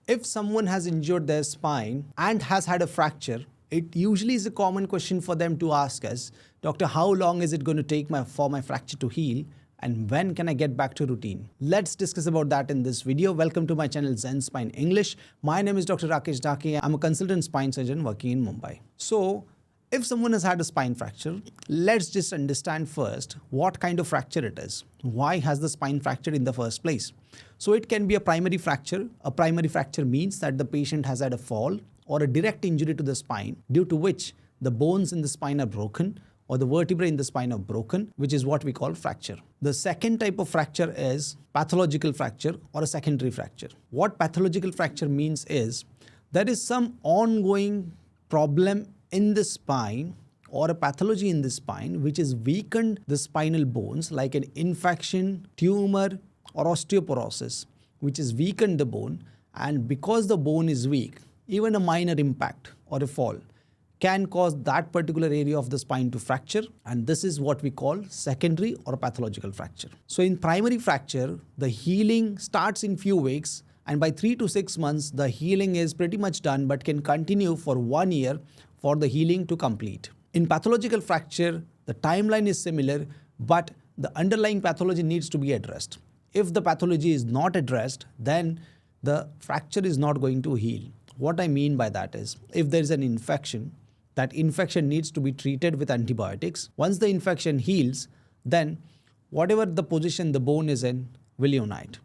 If someone has injured their spine and has had a fracture, it usually is a common question for them to ask us, Doctor, how long is it going to take for my fracture to heal? And when can I get back to routine? Let's discuss about that in this video. Welcome to my channel Zen Spine English. My name is Dr. Rakesh Dake. I'm a consultant spine surgeon working in Mumbai. So, if someone has had a spine fracture, let's just understand first what kind of fracture it is. Why has the spine fractured in the first place? So it can be a primary fracture. A primary fracture means that the patient has had a fall or a direct injury to the spine due to which the bones in the spine are broken or the vertebrae in the spine are broken, which is what we call fracture. The second type of fracture is pathological fracture or a secondary fracture. What pathological fracture means is there is some ongoing problem in the spine or a pathology in the spine which has weakened the spinal bones, like an infection, tumor or osteoporosis, which has weakened the bone, and because the bone is weak, even a minor impact or a fall can cause that particular area of the spine to fracture, and this is what we call secondary or pathological fracture. So in primary fracture, the healing starts in few weeks, and by 3 to 6 months the healing is pretty much done but can continue for 1 year for the healing to complete. In pathological fracture, the timeline is similar, but the underlying pathology needs to be addressed. If the pathology is not addressed, then the fracture is not going to heal. What I mean by that is, if there is an infection, that infection needs to be treated with antibiotics. Once the infection heals, then whatever the position the bone is in will unite.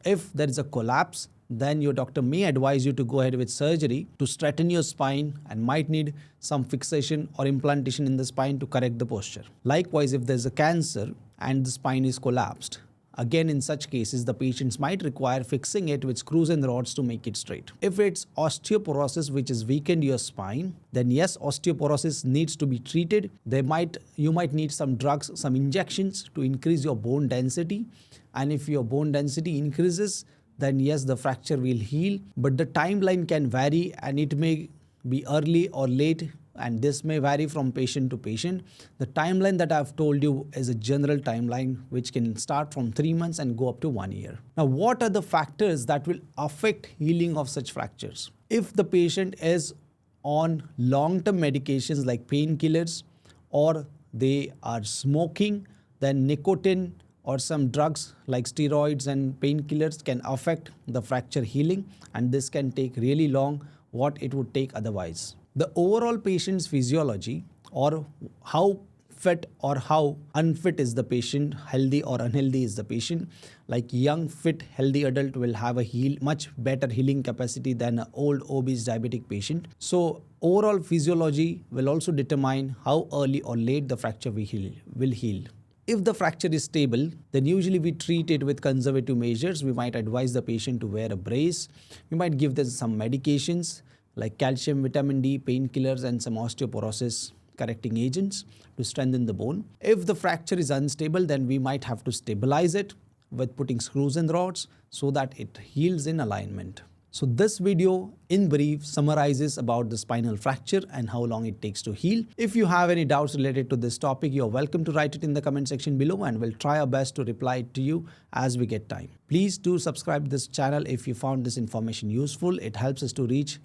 If there is a collapse, then your doctor may advise you to go ahead with surgery to straighten your spine and might need some fixation or implantation in the spine to correct the posture. Likewise, if there's a cancer and the spine is collapsed, again in such cases the patients might require fixing it with screws and rods to make it straight. If it's osteoporosis which has weakened your spine, then yes, osteoporosis needs to be treated. You might need some drugs, some injections to increase your bone density, and if your bone density increases, then yes, the fracture will heal, but the timeline can vary and it may be early or late, and this may vary from patient to patient. The timeline that I've told you is a general timeline which can start from 3 months and go up to 1 year. Now, what are the factors that will affect healing of such fractures? If the patient is on long-term medications like painkillers, or they are smoking, then nicotine or some drugs like steroids and painkillers can affect the fracture healing, and this can take really long what it would take otherwise. The overall patient's physiology, or how fit or how unfit is the patient, healthy or unhealthy is the patient. Like young, fit, healthy adult will have a much better healing capacity than an old, obese, diabetic patient. So overall physiology will also determine how early or late the fracture will heal. If the fracture is stable, then usually we treat it with conservative measures. We might advise the patient to wear a brace. We might give them some medications like calcium, vitamin D, painkillers, and some osteoporosis correcting agents to strengthen the bone. If the fracture is unstable, then we might have to stabilize it with putting screws and rods so that it heals in alignment. So this video in brief summarizes about the spinal fracture and how long it takes to heal. If you have any doubts related to this topic, you're welcome to write it in the comment section below, and we'll try our best to reply to you as we get time. Please do subscribe to this channel if you found this information useful. It helps us to reach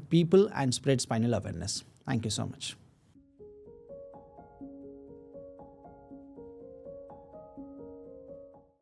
people and spread spinal awareness. Thank you so much.